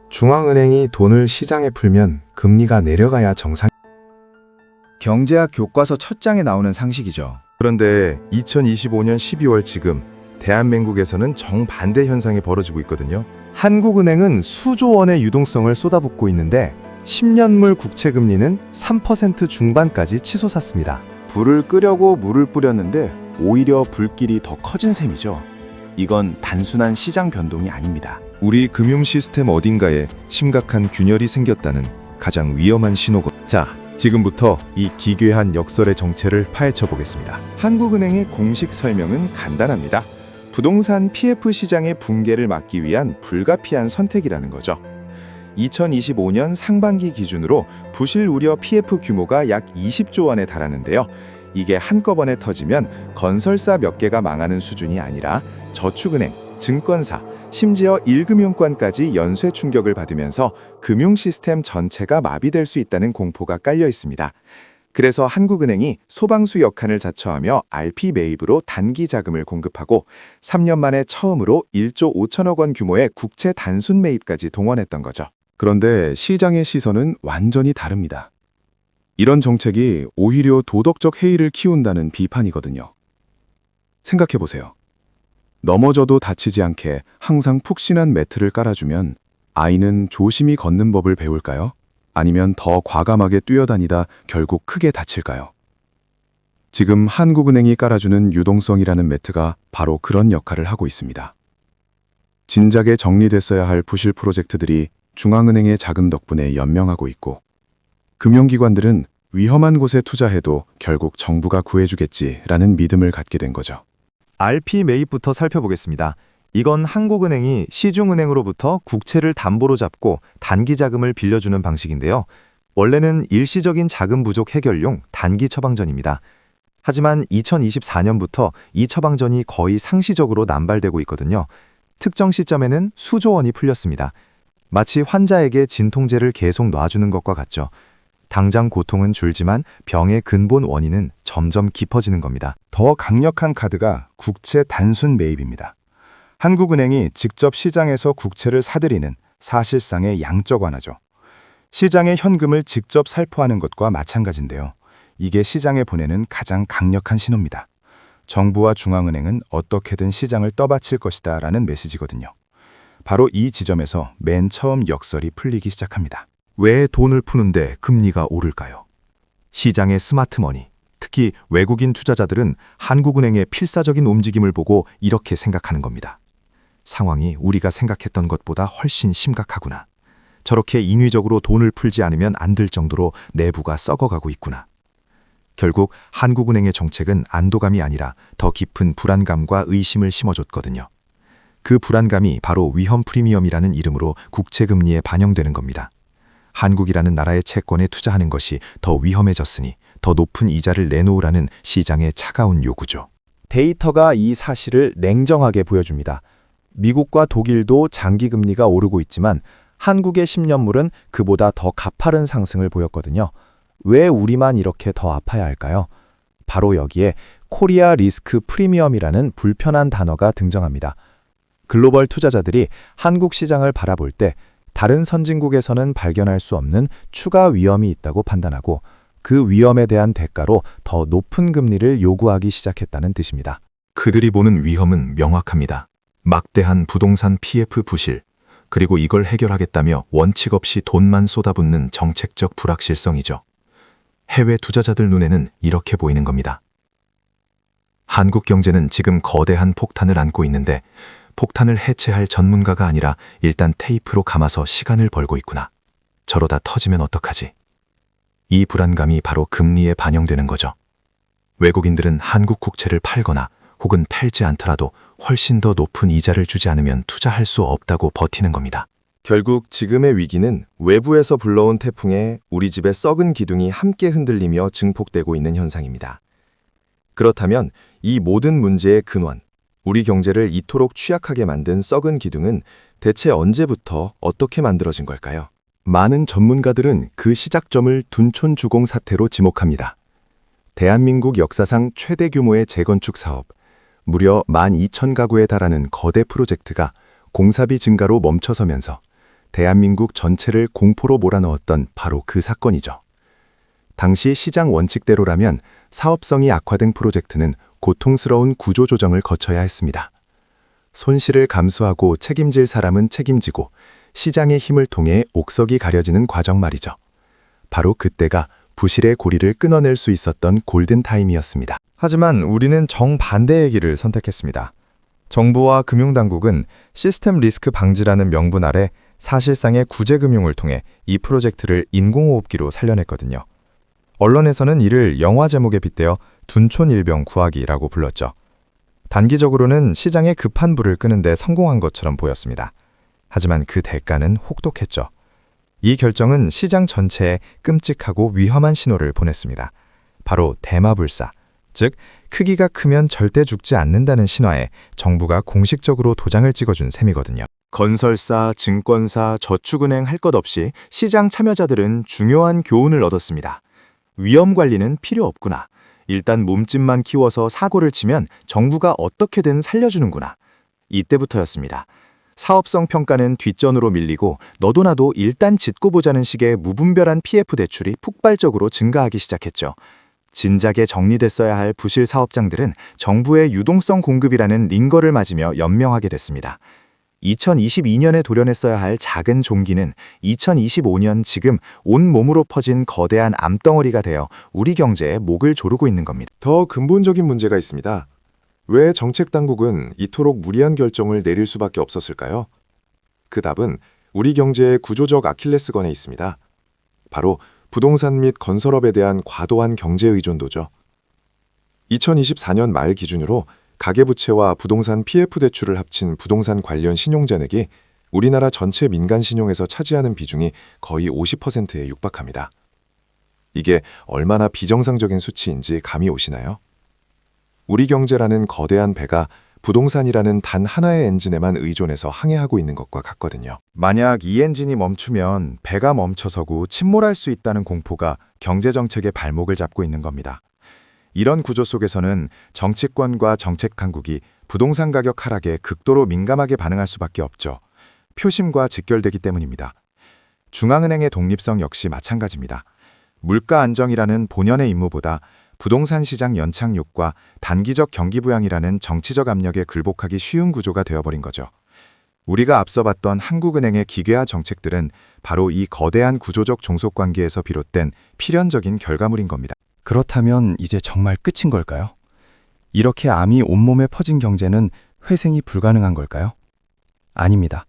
중앙은행이 돈을 시장에 풀면 금리가 내려가야 정상. 경제학 교과서 첫 장에 나오는 상식이죠. 그런데 2025년 12월 지금 대한민국에서는 정반대 현상이 벌어지고 있거든요. 한국은행은 수조 원의 유동성을 쏟아붓고 있는데 10년물 국채 금리는 3% 중반까지 치솟았습니다. 불을 끄려고 물을 뿌렸는데 오히려 불길이 더 커진 셈이죠. 이건 단순한 시장 변동이 아닙니다. 우리 금융 시스템 어딘가에 심각한 균열이 생겼다는 가장 위험한 신호고. 자, 지금부터 이 기괴한 역설의 정체를 파헤쳐 보겠습니다. 한국은행의 공식 설명은 간단합니다. 부동산 PF 시장의 붕괴를 막기 위한 불가피한 선택이라는 거죠. 2025년 상반기 기준으로 부실 우려 PF 규모가 약 20조 원에 달하는데요. 이게 한꺼번에 터지면 건설사 몇 개가 망하는 수준이 아니라 저축은행, 증권사, 심지어 1금융권까지 연쇄 충격을 받으면서 금융 시스템 전체가 마비될 수 있다는 공포가 깔려 있습니다. 그래서 한국은행이 소방수 역할을 자처하며 RP 매입으로 단기 자금을 공급하고 3년 만에 처음으로 1조 5천억 원 규모의 국채 단순 매입까지 동원했던 거죠. 그런데 시장의 시선은 완전히 다릅니다. 이런 정책이 오히려 도덕적 해이를 키운다는 비판이거든요. 생각해 보세요. 넘어져도 다치지 않게 항상 푹신한 매트를 깔아주면 아이는 조심히 걷는 법을 배울까요? 아니면 더 과감하게 뛰어다니다 결국 크게 다칠까요? 지금 한국은행이 깔아주는 유동성이라는 매트가 바로 그런 역할을 하고 있습니다. 진작에 정리됐어야 할 부실 프로젝트들이 중앙은행의 자금 덕분에 연명하고 있고, 금융기관들은 위험한 곳에 투자해도 결국 정부가 구해주겠지라는 믿음을 갖게 된 거죠. RP 매입부터 살펴보겠습니다. 이건 한국은행이 시중은행으로부터 국채를 담보로 잡고 단기 자금을 빌려주는 방식인데요. 원래는 일시적인 자금 부족 해결용 단기 처방전입니다. 하지만 2024년부터 이 처방전이 거의 상시적으로 남발되고 있거든요. 특정 시점에는 수조 원이 풀렸습니다. 마치 환자에게 진통제를 계속 놔주는 것과 같죠. 당장 고통은 줄지만 병의 근본 원인은 점점 깊어지는 겁니다. 더 강력한 카드가 국채 단순 매입입니다. 한국은행이 직접 시장에서 국채를 사들이는 사실상의 양적 완화죠. 시장의 현금을 직접 살포하는 것과 마찬가지인데요. 이게 시장에 보내는 가장 강력한 신호입니다. 정부와 중앙은행은 어떻게든 시장을 떠받칠 것이다 라는 메시지거든요. 바로 이 지점에서 맨 처음 역설이 풀리기 시작합니다. 왜 돈을 푸는데 금리가 오를까요? 시장의 스마트머니, 특히 외국인 투자자들은 한국은행의 필사적인 움직임을 보고 이렇게 생각하는 겁니다. 상황이 우리가 생각했던 것보다 훨씬 심각하구나. 저렇게 인위적으로 돈을 풀지 않으면 안 될 정도로 내부가 썩어가고 있구나. 결국 한국은행의 정책은 안도감이 아니라 더 깊은 불안감과 의심을 심어줬거든요. 그 불안감이 바로 위험 프리미엄이라는 이름으로 국채금리에 반영되는 겁니다. 한국이라는 나라의 채권에 투자하는 것이 더 위험해졌으니 더 높은 이자를 내놓으라는 시장의 차가운 요구죠. 데이터가 이 사실을 냉정하게 보여줍니다. 미국과 독일도 장기금리가 오르고 있지만 한국의 10년물은 그보다 더 가파른 상승을 보였거든요. 왜 우리만 이렇게 더 아파야 할까요? 바로 여기에 코리아 리스크 프리미엄이라는 불편한 단어가 등장합니다. 글로벌 투자자들이 한국 시장을 바라볼 때 다른 선진국에서는 발견할 수 없는 추가 위험이 있다고 판단하고 그 위험에 대한 대가로 더 높은 금리를 요구하기 시작했다는 뜻입니다. 그들이 보는 위험은 명확합니다. 막대한 부동산 PF 부실, 그리고 이걸 해결하겠다며 원칙 없이 돈만 쏟아붓는 정책적 불확실성이죠. 해외 투자자들 눈에는 이렇게 보이는 겁니다. 한국 경제는 지금 거대한 폭탄을 안고 있는데 폭탄을 해체할 전문가가 아니라 일단 테이프로 감아서 시간을 벌고 있구나. 저러다 터지면 어떡하지? 이 불안감이 바로 금리에 반영되는 거죠. 외국인들은 한국 국채를 팔거나 혹은 팔지 않더라도 훨씬 더 높은 이자를 주지 않으면 투자할 수 없다고 버티는 겁니다. 결국 지금의 위기는 외부에서 불러온 태풍에 우리 집의 썩은 기둥이 함께 흔들리며 증폭되고 있는 현상입니다. 그렇다면 이 모든 문제의 근원, 우리 경제를 이토록 취약하게 만든 썩은 기둥은 대체 언제부터 어떻게 만들어진 걸까요? 많은 전문가들은 그 시작점을 둔촌주공 사태로 지목합니다. 대한민국 역사상 최대 규모의 재건축 사업, 무려 12,000가구에 달하는 거대 프로젝트가 공사비 증가로 멈춰서면서 대한민국 전체를 공포로 몰아넣었던 바로 그 사건이죠. 당시 시장 원칙대로라면 사업성이 악화된 프로젝트는 고통스러운 구조조정을 거쳐야 했습니다. 손실을 감수하고 책임질 사람은 책임지고 시장의 힘을 통해 옥석이 가려지는 과정 말이죠. 바로 그때가 부실의 고리를 끊어낼 수 있었던 골든타임이었습니다. 하지만 우리는 정반대의 길을 선택했습니다. 정부와 금융당국은 시스템 리스크 방지라는 명분 아래 사실상의 구제금융을 통해 이 프로젝트를 인공호흡기로 살려냈거든요. 언론에서는 이를 영화 제목에 빗대어 둔촌일병 구하기라고 불렀죠. 단기적으로는 시장의 급한 불을 끄는 데 성공한 것처럼 보였습니다. 하지만 그 대가는 혹독했죠. 이 결정은 시장 전체에 끔찍하고 위험한 신호를 보냈습니다. 바로 대마불사, 즉 크기가 크면 절대 죽지 않는다는 신화에 정부가 공식적으로 도장을 찍어준 셈이거든요. 건설사, 증권사, 저축은행 할 것 없이 시장 참여자들은 중요한 교훈을 얻었습니다. 위험 관리는 필요 없구나. 일단 몸집만 키워서 사고를 치면 정부가 어떻게든 살려주는구나. 이때부터였습니다. 사업성 평가는 뒷전으로 밀리고 너도 나도 일단 짓고 보자는 식의 무분별한 PF 대출이 폭발적으로 증가하기 시작했죠. 진작에 정리됐어야 할 부실 사업장들은 정부의 유동성 공급이라는 링거를 맞으며 연명하게 됐습니다. 2022년에 도려냈어야 할 작은 종기는 2025년 지금 온몸으로 퍼진 거대한 암덩어리가 되어 우리 경제에 목을 조르고 있는 겁니다. 더 근본적인 문제가 있습니다. 왜 정책당국은 이토록 무리한 결정을 내릴 수밖에 없었을까요? 그 답은 우리 경제의 구조적 아킬레스건에 있습니다. 바로 부동산 및 건설업에 대한 과도한 경제 의존도죠. 2024년 말 기준으로 가계부채와 부동산 PF 대출을 합친 부동산 관련 신용잔액이 우리나라 전체 민간 신용에서 차지하는 비중이 거의 50%에 육박합니다. 이게 얼마나 비정상적인 수치인지 감이 오시나요? 우리 경제라는 거대한 배가 부동산이라는 단 하나의 엔진에만 의존해서 항해하고 있는 것과 같거든요. 만약 이 엔진이 멈추면 배가 멈춰서고 침몰할 수 있다는 공포가 경제정책의 발목을 잡고 있는 겁니다. 이런 구조 속에서는 정치권과 정책당국이 부동산 가격 하락에 극도로 민감하게 반응할 수밖에 없죠. 표심과 직결되기 때문입니다. 중앙은행의 독립성 역시 마찬가지입니다. 물가 안정이라는 본연의 임무보다 부동산 시장 연착륙과 단기적 경기 부양이라는 정치적 압력에 굴복하기 쉬운 구조가 되어버린 거죠. 우리가 앞서 봤던 한국은행의 기계화 정책들은 바로 이 거대한 구조적 종속관계에서 비롯된 필연적인 결과물인 겁니다. 그렇다면 이제 정말 끝인 걸까요? 이렇게 암이 온몸에 퍼진 경제는 회생이 불가능한 걸까요? 아닙니다.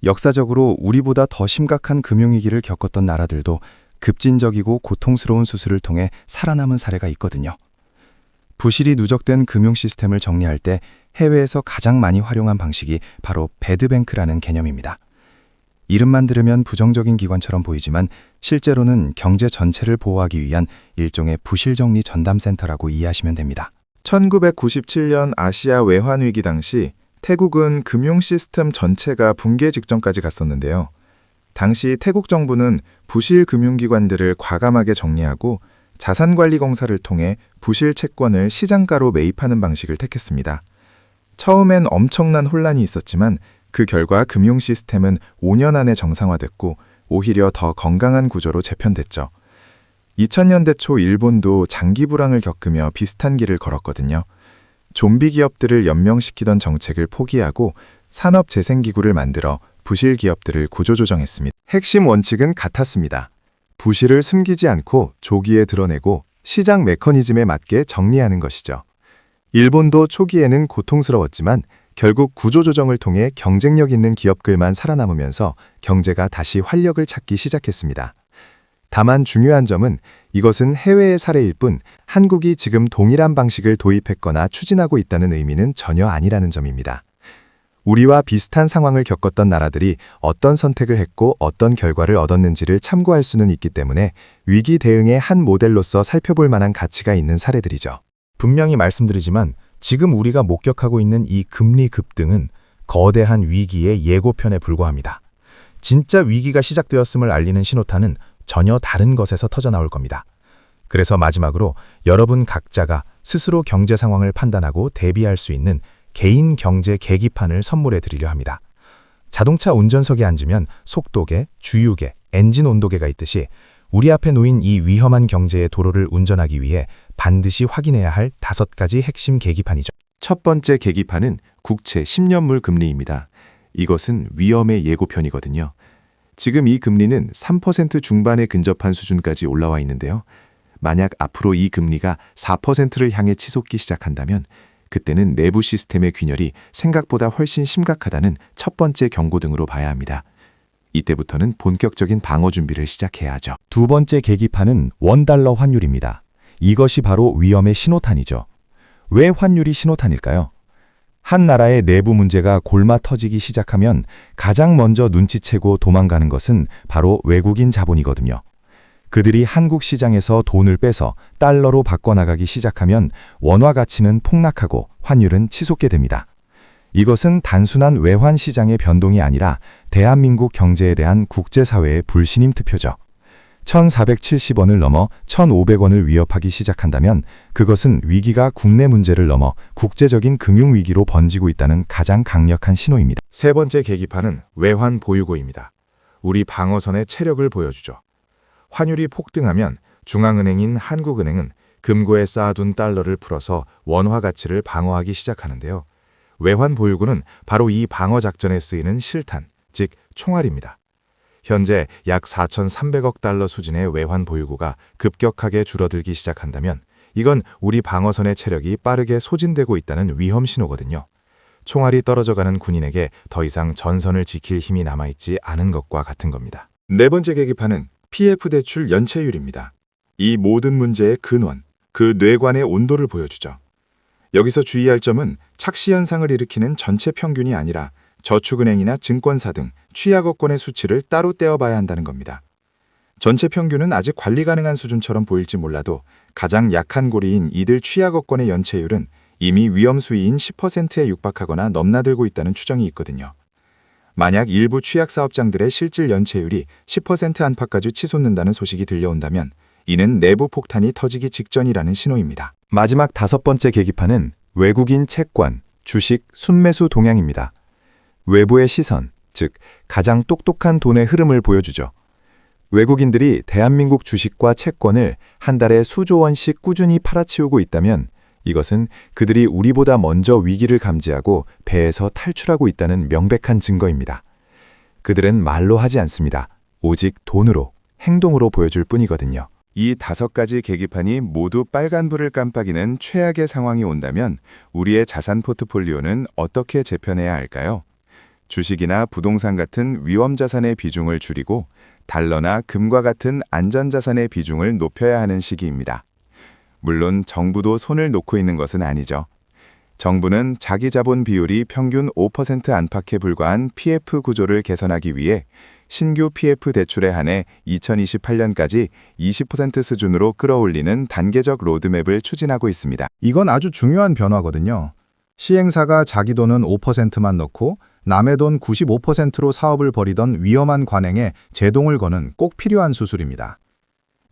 역사적으로 우리보다 더 심각한 금융위기를 겪었던 나라들도 급진적이고 고통스러운 수술을 통해 살아남은 사례가 있거든요. 부실이 누적된 금융 시스템을 정리할 때 해외에서 가장 많이 활용한 방식이 바로 배드뱅크라는 개념입니다. 이름만 들으면 부정적인 기관처럼 보이지만 실제로는 경제 전체를 보호하기 위한 일종의 부실정리 전담센터라고 이해하시면 됩니다. 1997년 아시아 외환위기 당시 태국은 금융 시스템 전체가 붕괴 직전까지 갔었는데요. 당시 태국 정부는 부실 금융기관들을 과감하게 정리하고 자산관리공사를 통해 부실 채권을 시장가로 매입하는 방식을 택했습니다. 처음엔 엄청난 혼란이 있었지만 그 결과 금융 시스템은 5년 안에 정상화됐고 오히려 더 건강한 구조로 재편됐죠. 2000년대 초 일본도 장기 불황을 겪으며 비슷한 길을 걸었거든요. 좀비 기업들을 연명시키던 정책을 포기하고 산업재생기구를 만들어 부실 기업들을 구조조정했습니다. 핵심 원칙은 같았습니다. 부실을 숨기지 않고 조기에 드러내고 시장 메커니즘에 맞게 정리하는 것이죠. 일본도 초기에는 고통스러웠지만 결국 구조조정을 통해 경쟁력 있는 기업들만 살아남으면서 경제가 다시 활력을 찾기 시작했습니다. 다만 중요한 점은 이것은 해외의 사례일 뿐 한국이 지금 동일한 방식을 도입했거나 추진하고 있다는 의미는 전혀 아니라는 점입니다. 우리와 비슷한 상황을 겪었던 나라들이 어떤 선택을 했고 어떤 결과를 얻었는지를 참고할 수는 있기 때문에 위기 대응의 한 모델로서 살펴볼 만한 가치가 있는 사례들이죠. 분명히 말씀드리지만 지금 우리가 목격하고 있는 이 금리 급등은 거대한 위기의 예고편에 불과합니다. 진짜 위기가 시작되었음을 알리는 신호탄은 전혀 다른 것에서 터져나올 겁니다. 그래서 마지막으로 여러분 각자가 스스로 경제 상황을 판단하고 대비할 수 있는 개인 경제 계기판을 선물해 드리려 합니다. 자동차 운전석에 앉으면 속도계, 주유계, 엔진 온도계가 있듯이 우리 앞에 놓인 이 위험한 경제의 도로를 운전하기 위해 반드시 확인해야 할 5가지 핵심 계기판이죠. 첫 번째 계기판은 국채 10년물 금리입니다. 이것은 위험의 예고편이거든요. 지금 이 금리는 3% 중반에 근접한 수준까지 올라와 있는데요. 만약 앞으로 이 금리가 4%를 향해 치솟기 시작한다면 그때는 내부 시스템의 균열이 생각보다 훨씬 심각하다는 첫 번째 경고등으로 봐야 합니다. 이때부터는 본격적인 방어 준비를 시작해야 하죠. 두 번째 계기판은 원달러 환율입니다. 이것이 바로 위험의 신호탄이죠. 왜 환율이 신호탄일까요? 한 나라의 내부 문제가 골마 터지기 시작하면 가장 먼저 눈치채고 도망가는 것은 바로 외국인 자본이거든요. 그들이 한국 시장에서 돈을 빼서 달러로 바꿔나가기 시작하면 원화 가치는 폭락하고 환율은 치솟게 됩니다. 이것은 단순한 외환 시장의 변동이 아니라 대한민국 경제에 대한 국제사회의 불신임 투표죠. 1,470원을 넘어 1,500원을 위협하기 시작한다면 그것은 위기가 국내 문제를 넘어 국제적인 금융위기로 번지고 있다는 가장 강력한 신호입니다. 세 번째 계기판은 외환 보유고입니다. 우리 방어선의 체력을 보여주죠. 환율이 폭등하면 중앙은행인 한국은행은 금고에 쌓아둔 달러를 풀어서 원화 가치를 방어하기 시작하는데요. 외환 보유고는 바로 이 방어 작전에 쓰이는 실탄, 즉 총알입니다. 현재 약 4,300억 달러 수준의 외환 보유고가 급격하게 줄어들기 시작한다면 이건 우리 방어선의 체력이 빠르게 소진되고 있다는 위험 신호거든요. 총알이 떨어져가는 군인에게 더 이상 전선을 지킬 힘이 남아있지 않은 것과 같은 겁니다. 네 번째 계기판은 PF 대출 연체율입니다. 이 모든 문제의 근원, 그 뇌관의 온도를 보여주죠. 여기서 주의할 점은 착시 현상을 일으키는 전체 평균이 아니라 저축은행이나 증권사 등 취약업권의 수치를 따로 떼어봐야 한다는 겁니다. 전체 평균은 아직 관리 가능한 수준처럼 보일지 몰라도 가장 약한 고리인 이들 취약업권의 연체율은 이미 위험 수위인 10%에 육박하거나 넘나들고 있다는 추정이 있거든요. 만약 일부 취약사업장들의 실질 연체율이 10% 안팎까지 치솟는다는 소식이 들려온다면 이는 내부 폭탄이 터지기 직전이라는 신호입니다. 마지막 5번째 계기판은 외국인 채권, 주식, 순매수 동향입니다. 외부의 시선, 즉 가장 똑똑한 돈의 흐름을 보여주죠. 외국인들이 대한민국 주식과 채권을 한 달에 수조 원씩 꾸준히 팔아치우고 있다면 이것은 그들이 우리보다 먼저 위기를 감지하고 배에서 탈출하고 있다는 명백한 증거입니다. 그들은 말로 하지 않습니다. 오직 돈으로, 행동으로 보여줄 뿐이거든요. 이 5가지 계기판이 모두 빨간불을 깜빡이는 최악의 상황이 온다면 우리의 자산 포트폴리오는 어떻게 재편해야 할까요? 주식이나 부동산 같은 위험 자산의 비중을 줄이고 달러나 금과 같은 안전 자산의 비중을 높여야 하는 시기입니다. 물론 정부도 손을 놓고 있는 것은 아니죠. 정부는 자기 자본 비율이 평균 5% 안팎에 불과한 PF 구조를 개선하기 위해 신규 PF 대출에 한해 2028년까지 20% 수준으로 끌어올리는 단계적 로드맵을 추진하고 있습니다. 이건 아주 중요한 변화거든요. 시행사가 자기 돈은 5%만 넣고 남의 돈 95%로 사업을 벌이던 위험한 관행에 제동을 거는 꼭 필요한 수술입니다.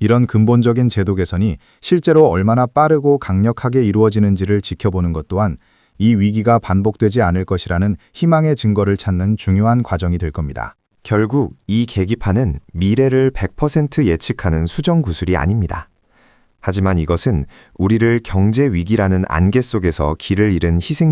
이런 근본적인 제도 개선이 실제로 얼마나 빠르고 강력하게 이루어지는지를 지켜보는 것 또한 이 위기가 반복되지 않을 것이라는 희망의 증거를 찾는 중요한 과정이 될 겁니다. 결국 이 계기판은 미래를 100% 예측하는 수정 구술이 아닙니다. 하지만 이것은 우리를 경제 위기라는 안개 속에서 길을 잃은 희생